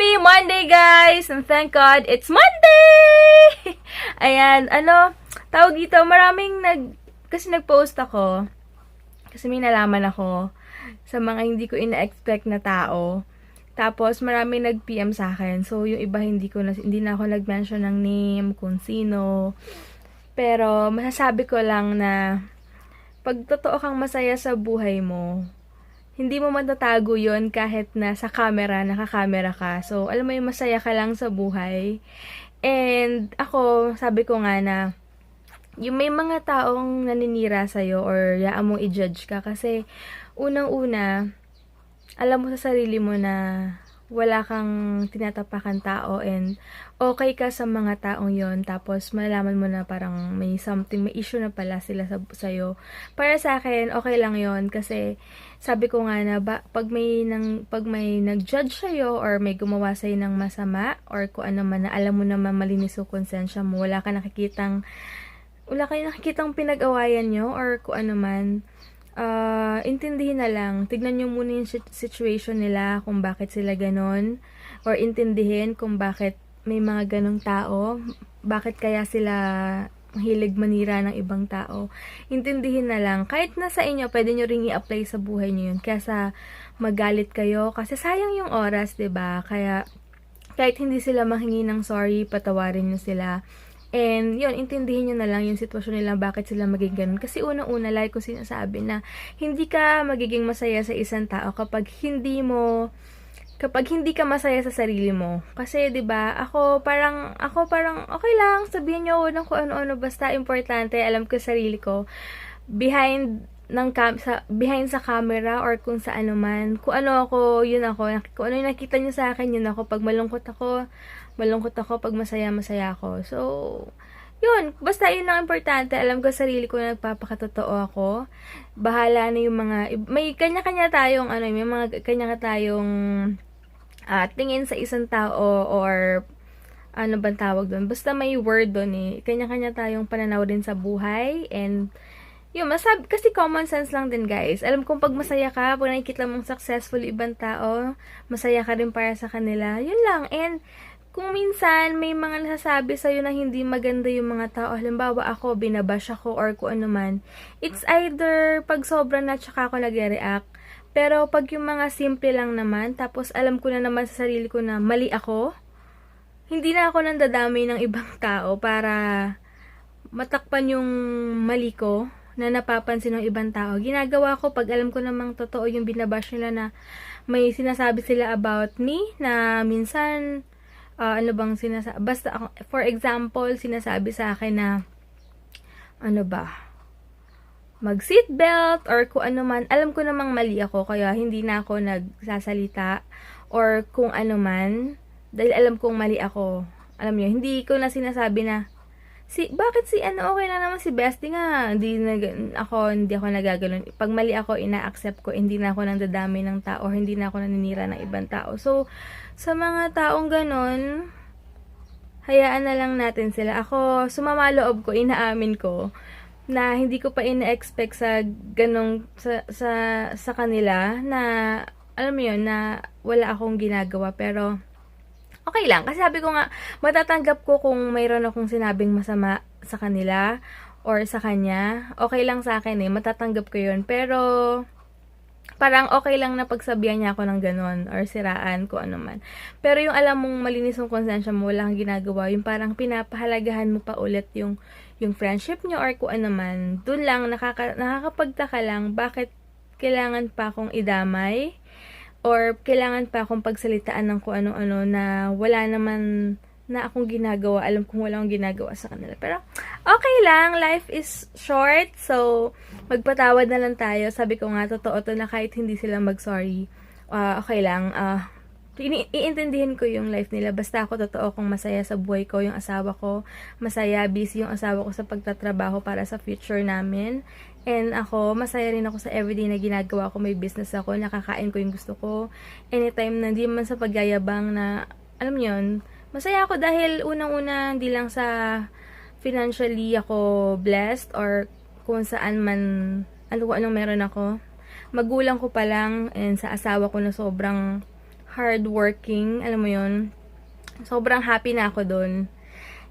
Happy Monday, guys! And thank God, it's Monday! Ayan, tawag dito, kasi nag-post ako, kasi may nalaman ako sa mga hindi ko ina-expect na tao. Tapos, maraming nag-PM sa akin. So, yung iba hindi na ako nag-mention ng name, kung sino. Pero, masasabi ko lang na, pag totoo kang masaya sa buhay mo, hindi mo matatago yon kahit na sa camera, nakakamera ka. So, alam mo yung masaya ka lang sa buhay. And ako, sabi ko nga na, yung may mga taong naninira sa'yo or yaan mo i-judge ka kasi unang-una, alam mo sa sarili mo na wala kang tinatapakan tao and okay ka sa mga taong yon, tapos malalaman mo na parang may issue na pala sila sa'yo. Para sa akin, okay lang yon kasi sabi ko nga na pag may nag-judge sa'yo or may gumawa sa'yo ng masama or kung ano man na alam mo naman malinis yung konsensya mo, wala kayong nakikitang pinag-awayan nyo or kung ano man, intindihin na lang. Tignan nyo muna yung situation nila, kung bakit sila ganon. Or intindihin kung bakit may mga ganong tao. Bakit kaya sila mahilig manira ng ibang tao. Intindihin na lang. Kahit nasa inyo, pwede nyo ring i-apply sa buhay nyo yun. Kaya magalit kayo. Kasi sayang yung oras, 'di ba? Kaya kahit hindi sila mahingi ng sorry, patawarin nyo sila. And, yun, intindihin nyo na lang yung sitwasyon nila, bakit sila maging ganun. Kasi unang-una, like ko sinasabi na, hindi ka magiging masaya sa isang tao kapag hindi ka masaya sa sarili mo. Kasi, 'di ba, ako parang okay lang, sabihin niyo ng kung ano-ano, basta importante alam ko sa sarili ko. Behind sa camera or kung sa ano man, kung ano ako, yun ako. Kung ano yung nakita niyo sa akin, yun ako. Pag malungkot ako, pag masaya ako. So, yun, basta yun lang importante. Alam ko sa sarili ko na nagpapakatotoo ako. Bahala na yung may kanya-kanya tayong may mga kanya-kanya tayong tingin sa isang tao or ano bang tawag doon. Basta may word doon eh. Kanya-kanya tayong pananaw din sa buhay. And yun, kasi common sense lang din, guys. Alam kong pag masaya ka, pag nakikita mong successful ibang tao, masaya ka rin para sa kanila. Yun lang. And kung minsan may mga nasasabi sa'yo na hindi maganda yung mga tao, halimbawa ako, binabash ako or kung ano man, it's either pag sobra na tsaka ako nag-react. Pero pag yung mga simple lang naman, tapos alam ko na naman sa sarili ko na mali ako, hindi na ako nandadamay ng ibang tao para matakpan yung mali ko na napapansin ng ibang tao. Ginagawa ko pag alam ko namang totoo yung binabash nila na may sinasabi sila about me na minsan basta for example, sinasabi sa akin na mag-seatbelt or kung ano man, alam ko namang mali ako kaya hindi na ako nagsasalita or kung ano man dahil alam kong mali ako. Alam niyo, hindi ko na sinasabi na bakit okay lang naman si Bestie nga, hindi ako nagaganon. Pag mali ako, ina-accept ko, hindi na ako nang dadami ng tao, hindi na ako naninira ng ibang tao. So, sa mga taong ganon, hayaan na lang natin sila. Ako, sumama loob ko, inaamin ko, na hindi ko pa ina-expect sa ganong, sa kanila, na, alam mo yun, na wala akong ginagawa, pero, okay lang. Kasi sabi ko nga, matatanggap ko kung mayroon akong sinabing masama sa kanila or sa kanya. Okay lang sa akin eh. Matatanggap ko yun. Pero, parang okay lang na pagsabihan niya ako ng ganon or siraan ko ano man. Pero yung alam mong malinis yung konsensya mo, wala kang ginagawa, yung parang pinapahalagahan mo pa ulit yung friendship niyo or kung ano man. Doon lang, nakakapagtaka lang, bakit kailangan pa akong idamay? Or kailangan pa akong pagsalitaan ng kung ano-ano na wala naman na akong ginagawa. Alam kong wala akong ginagawa sa kanila. Pero, okay lang. Life is short. So, magpatawad na lang tayo. Sabi ko nga, totoo to na kahit hindi sila mag-sorry. Okay lang. Iintindihin ko yung life nila. Basta ako totoo kung masaya sa buhay ko, yung asawa ko. Masaya, busy yung asawa ko sa pagtatrabaho para sa future namin. And ako, masaya rin ako sa everyday na ginagawa ko. May business ako, nakakain ko yung gusto ko. Anytime na, hindi man sa pagyayabang na, alam niyo yun, masaya ako dahil unang-una, hindi lang sa financially ako blessed or kung saan man, anong meron ako. Magulang ko pa lang and sa asawa ko na sobrang hardworking, alam mo yun, sobrang happy na ako dun.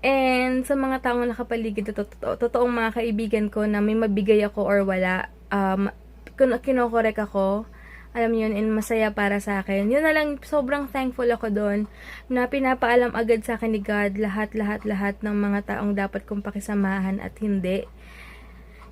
And sa mga taong nakapaligid, totoong mga kaibigan ko na may mabigay ako or wala, kinokorek ako, alam mo yun, and masaya para sa akin. Yun na lang, sobrang thankful ako doon na pinapaalam agad sa akin ni God lahat ng mga taong dapat kong pakisamahan at hindi.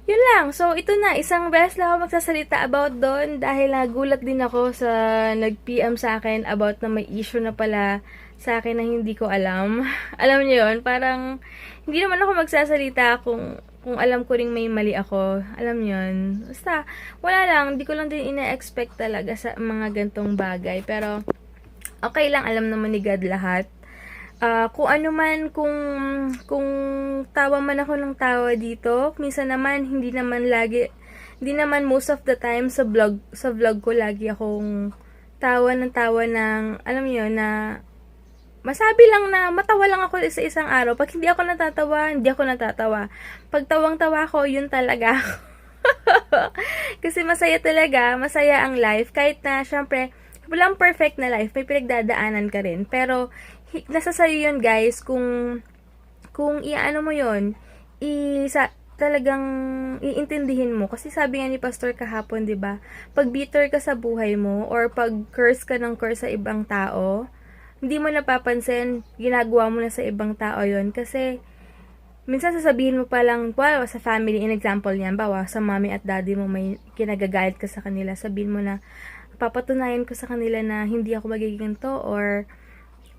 Yun lang. So, ito na. Isang beses lang ako magsasalita about doon dahil nagulat din ako sa nag-PM sa akin about na may issue na pala sa akin na hindi ko alam. Alam niyo yun? Parang, hindi naman ako magsasalita kung alam ko ring may mali ako. Alam niyo yun? Basta, wala lang. Hindi ko lang din ina-expect talaga sa mga gantong bagay. Pero, okay lang. Alam naman ni God lahat. Kung ano man, kung tawa man ako ng tawa dito, minsan naman, hindi naman most of the time sa vlog ko, lagi akong tawa ng, alam mo yun, na, masabi lang na matawa lang ako sa isang araw. Pag hindi ako natatawa. Pag tawang-tawa ako, yun talaga ako. Kasi masaya talaga, masaya ang life. Kahit na, syempre, walang perfect na life, may pinagdadaanan ka rin. Pero, nasa sayo yun, guys, kung iaano mo yun, talagang iintindihin mo. Kasi sabi nga ni Pastor kahapon, 'di ba? Pag bitter ka sa buhay mo or pag curse ka ng curse sa ibang tao, hindi mo napapansin, ginagawa mo na sa ibang tao 'yon kasi minsan sasabihin mo pa lang, well, sa family, in example niyan, bawa sa mommy at daddy mo may kinagagalit ka sa kanila, sabihin mo na papatunayan ko sa kanila na hindi ako magiging to or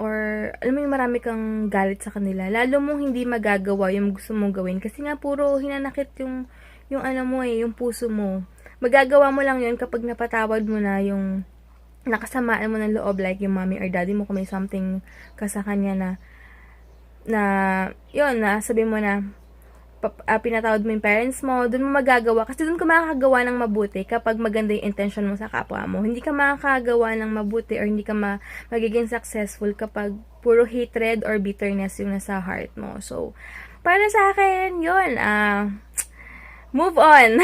alam mo yung marami kang galit sa kanila, lalo mong hindi magagawa yung gusto mong gawin kasi nga puro hinanakit yung ano mo yung puso mo. Magagawa mo lang yun kapag napatawad mo na yung nakasamaan mo ng loob, like yung mommy or daddy mo kung may something ka sa kanya yun, na sabi mo na pinatawad mo yung parents mo, dun mo magagawa. Kasi dun ka makakagawa ng mabuti kapag maganda yung intention mo sa kapwa mo. Hindi ka makakagawa ng mabuti or hindi ka magiging successful kapag puro hatred or bitterness yung nasa heart mo. So, para sa akin, yun, move on.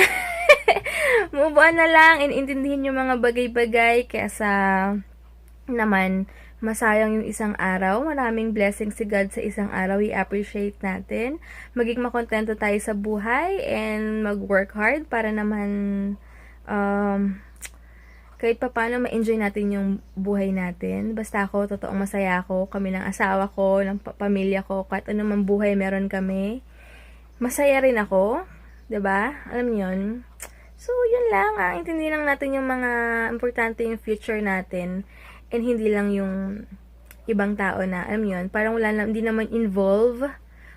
Move on na lang and intindihin yung mga bagay-bagay kaysa naman masayang yung isang araw. Maraming blessings si God sa isang araw. I-appreciate natin. Maging makontento tayo sa buhay and mag-work hard para naman kahit pa paano ma-enjoy natin yung buhay natin. Basta ako, totoong masaya ako. Kami ng asawa ko, ng pamilya ko, kahit anumang buhay meron kami. Masaya rin ako. 'Di ba? Alam niyo yun? So, yun lang. Intindihin lang natin yung mga importante yung future natin. And hindi lang yung ibang tao na, alam yun, parang hindi naman involve.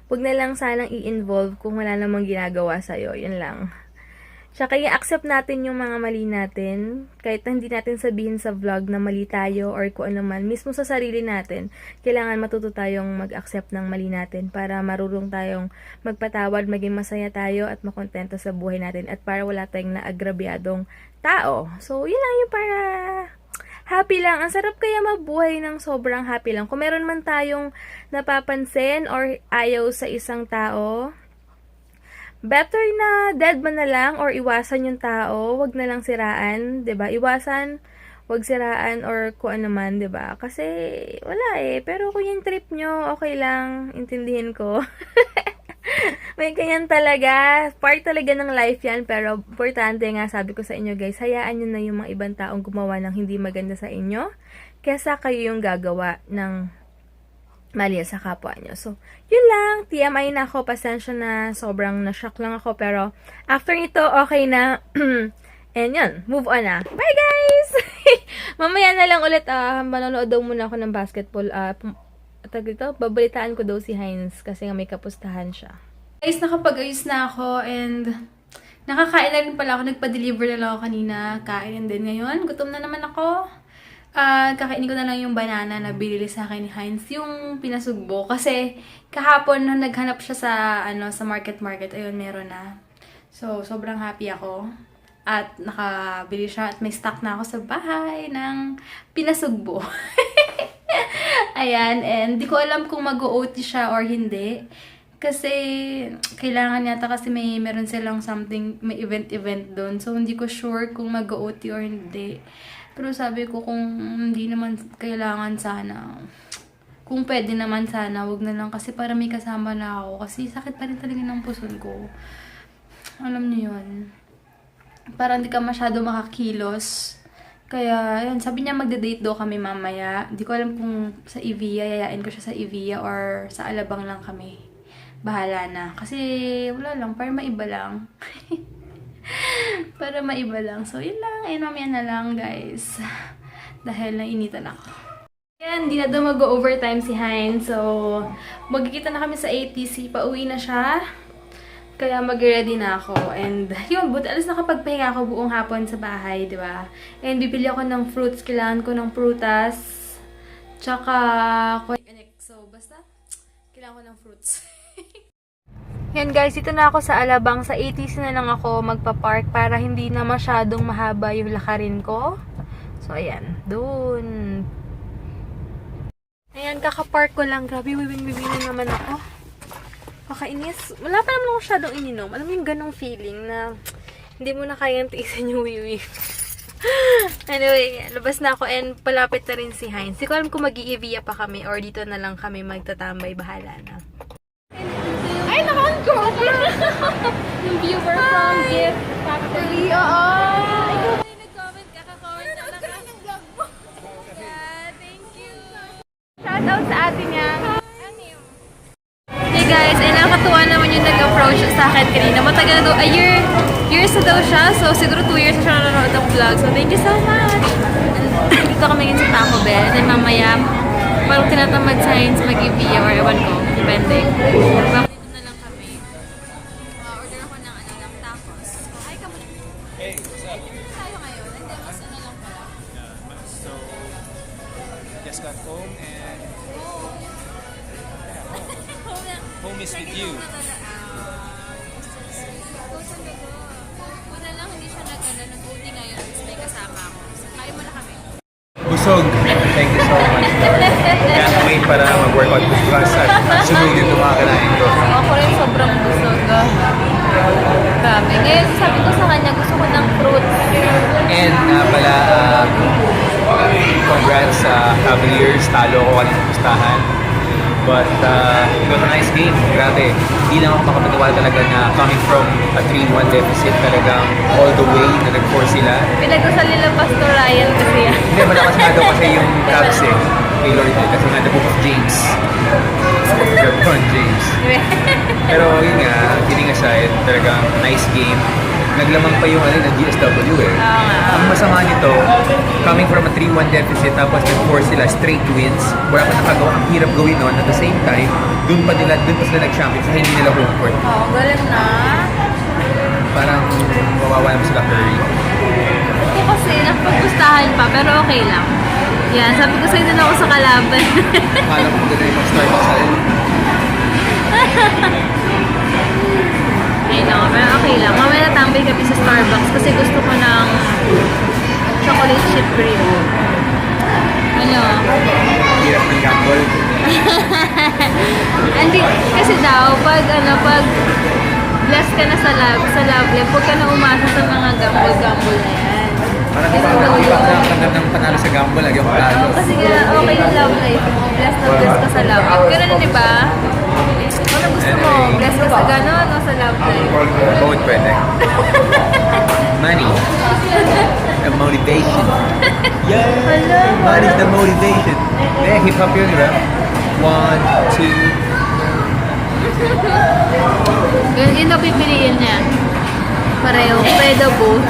Huwag na lang sanang i-involve kung wala namang ginagawa sa'yo. Yun lang. Tsaka i-accept natin yung mga mali natin. Kahit na hindi natin sabihin sa vlog na mali tayo or kung ano man. Mismo sa sarili natin, kailangan matuto tayong mag-accept ng mali natin para marunong tayong magpatawad, maging masaya tayo at makontento sa buhay natin at para wala tayong naagrabyadong tao. So, yun lang yung para happy lang. Ang sarap kaya mabuhay ng sobrang happy lang. Kung meron man tayong napapansin or ayaw sa isang tao, better na dead man na lang or iwasan yung tao. Wag na lang siraan, 'di ba? Iwasan, wag siraan or kung ano man, 'di ba? Kasi wala Pero kung yung trip nyo, okay lang, intindihin ko. May ganyan talaga. Part talaga ng life yan. Pero, importante nga, sabi ko sa inyo guys, hayaan nyo na yung mga ibang taong gumawa ng hindi maganda sa inyo. Kesa kayo yung gagawa ng mali sa kapwa nyo. So, yun lang. TMI na ako. Pasensya na. Sobrang na-shock lang ako. Pero, after nito, okay na. And yun, move on na. Bye guys! Mamaya na lang ulit. Manonood daw muna ako ng basketball. Babalitaan ko daw si Heinz kasi nga may kapustahan siya. Guys, nakapag-ayos na ako and nakakain na rin pala ako. Nagpa-deliver na lang ako kanina. Kain din ngayon. Gutom na naman ako. Kakainin ko na lang yung banana na binili sa akin ni Heinz. Yung pinasugbo. Kasi kahapon nung naghanap siya sa market. Ayun, meron na. So, sobrang happy ako. At nakabili siya at may stock na ako sa bahay ng pinasugbo. Ayan, and di ko alam kung mag-OT siya or hindi. Kasi, kailangan yata kasi meron silang something, may event doon. So, hindi ko sure kung mag-OT or hindi. Pero sabi ko kung hindi naman kailangan sana, kung pwede naman sana, wag na lang kasi para may kasama na ako. Kasi sakit pa rin talaga ng puson ko. Alam niyo yun. Parang hindi ka masyado makakilos. Kaya, yun, sabi niya magde-date daw kami mamaya. Di ko alam kung sa Evia, yayain ko siya sa Evia or sa Alabang lang kami. Bahala na. Kasi, wala lang, para maiba lang. Para maiba lang. So, yun lang. Ayun, mamaya na lang, guys. Dahil nainitan ako. Yan, di na daw mag-overtime si Hein. So, magkikita na kami sa ATC. Pauwi na siya. Kaya mag-ready na ako. And, yun, buti alas nakapagpahinga ako buong hapon sa bahay, di ba? And, bibili ako ng fruits. Kailangan ko ng prutas. Tsaka, so, basta, kailangan ko ng fruits. Yan guys, dito na ako sa Alabang. Sa ATC na lang ako magpa-park para hindi na masyadong mahaba yung lakarin ko. So, ayan. Doon. Ayan, kaka-park ko lang. Grabe, wiwin na naman ako. Kakainis. Wala pa naman ako masyadong ininom. Alam mo yung ganong feeling na hindi mo na kayang tiisin yung wiwi. Anyway, labas na ako and palapit na rin si Heinz. Hindi ko alam kung mag-i-Evia pa kami or dito na lang kami magtatambay. Bahala na. Ay, naman-go! Yung viewer from Gift Factory. Oo! Ikaw na yung nag-comment. Kaka-comment na lang. Yeah, thank you. Shoutout sa atin niya. Hey guys, ay nakakatuwa naman yung nag-approach sa akin kanina. Matagal na daw, years na daw siya. So, siguro 2 years na siya nanonood ng vlog. So, thank you so much! And, dito kami ngayon sa Taco Bell. And mamaya, parang tinatamad science mag-Evia or ewan ko. Depende. Bakit dito na lang kami. Order ako ng, ng tacos. Hi, kamusta? Hey, what's up? Dito tayo ngayon. Hindi, mas ano lang pala. So, just got home and home is with you. Una lang, hindi siya nag-OT ngayon. Tapos may kasama ako. So, kaya mo na kami. Busog. Thank you so much. Can't wait para mag-workout bukas at sunod yung mga kanain ko. Ako rin sobrang busog. Grabe. Ngayon, sabi ko sa kanya, gusto ko ng fruits. And pala, congrats sa Cavaliers. Talo ko kanina sa pustahan. But it was a nice game. Grabe. Hindi lang ako makapaniwala talaga na coming from a 3-1 deficit talagang all the way na nag-force sila. Pinagdasal nila Pastor Ryan kasi yan. Hindi, malakas nga daw kasi yung Cavs eh. Kay Lord kasi nga the book of James. LeBron James. Pero yun nga, kidding aside, talagang nice game. Naglamang pa yung ng GSW eh. Ang masama nito, coming from a 3-1 deficit tapos nag-force sila straight wins, wala pa nakagawa, ang hirap gawin nun. At the same time, dun pa sila nag-champion sa hindi nila home court. Oo, galing na. Parang mawawa naman sila Curry. Ako kasi, nakapagpustahan pa, pero okay lang. Yan, sabi ko sa'yo din ako sa kalaban. Akala ko maganda yung mag-Starbucks sa Ay no, pero okay lang. Mamaya natambay kami sa Starbucks kasi gusto ko ng chocolate chip cream. Ano? hirap ng gamble. Hindi, kasi daw, pag blessed ka na sa love life, huwag ka na umasa sa mga gamble na yan. Parang Kasi ibang nakakagam ng panalo sa gamble, lagi ang panalo. kasi nga, okay yung love life mo. Blessed na blessed ka sa love life. Pero di ba? Ano gusto mo? Blessed ka sa gano'n o sa love life? Both pwede. Money. The motivation. Yeah! Money's the motivation. Eh, hip-hop yun, diba? 1, 2. Yun ang pipiliin niya. Pareho. Pwede both.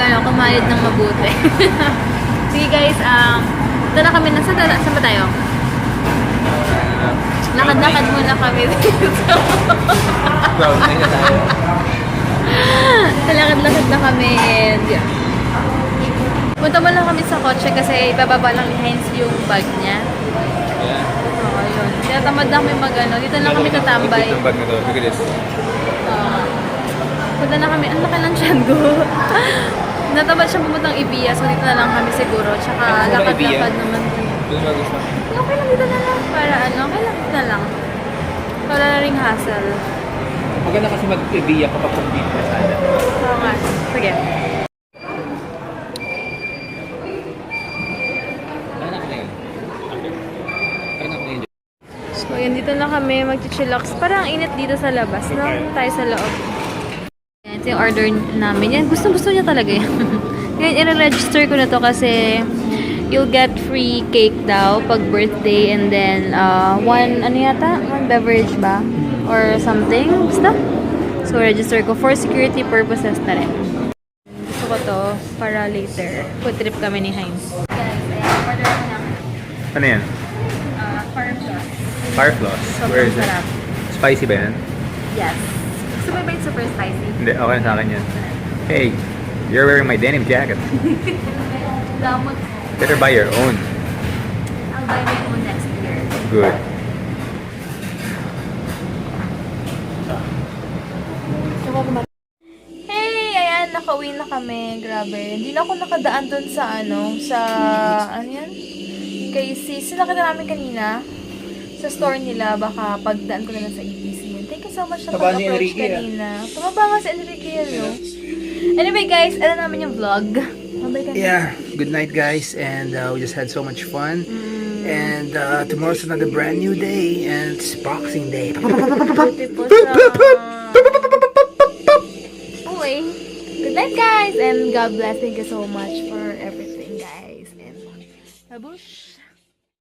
Kaya kumayad ng mabuti. Sige guys, ito na kami. Saan ba tayo? Lakad-lakad muna kami dito. Proud na yun tayo. Lakad-lakad na kami and yeah. Punta mo lang kami sa kotse kasi bababa lang ni Heinz yung bag niya. Yeah. Oo, yun. Kaya tamad na kami dito lang kami tatambay. Ito yung bag na to. Look at this. Punta na kami. Ang laki ng tiyan ko. Natamad siya pumuntang Evia, so dito na lang kami siguro. Tsaka lakad-lakad naman. Doon ba gusto? Okay lang dito na lang. Para okay lang dito na lang. Wala na ring hassle. Maganda kasi mag-Evia kapag complete na sana. Oo nga. Sige. Dito na kami mag-chillax. Parang init dito sa labas, no? Tayo sa loob. Yan, ito yung order namin. Yan, gusto niya talaga yan. Yan, i-register ko na to kasi you'll get free cake daw pag birthday and then one beverage ba? Or something. Basta. So, register ko for security purposes na rin. Gusto ko to para later. Food trip kami ni Heinz. Guys, ayan, order ko na. Ano yan? Firefloss. Firefloss. Where is it? Sarap. Spicy ba yan? Yes. Gusto mo ba yung super spicy? Hindi, okay na sa akin yan. Hey, you're wearing my denim jacket. Damot. Better buy your own. I'll buy my own next year. Good. Hey! Ayan, nakauwi na kami. Grabe. Hindi na ako nakadaan dun sa ano yan? Kay sis. Nakita namin kanina sa store nila. Baka pagdaan ko na lang sa EPC yun. Thank you so much na pag-approach kanina. Tumaba nga si Enrique yun, no? Anyway, guys, ano namin yung vlog. Yeah, good night guys, and we just had so much fun. And tomorrow's another brand new day, and it's Boxing Day. Buti po sa... Uy. Good night, guys, and God bless. Thank you so much for everything, guys. And babush!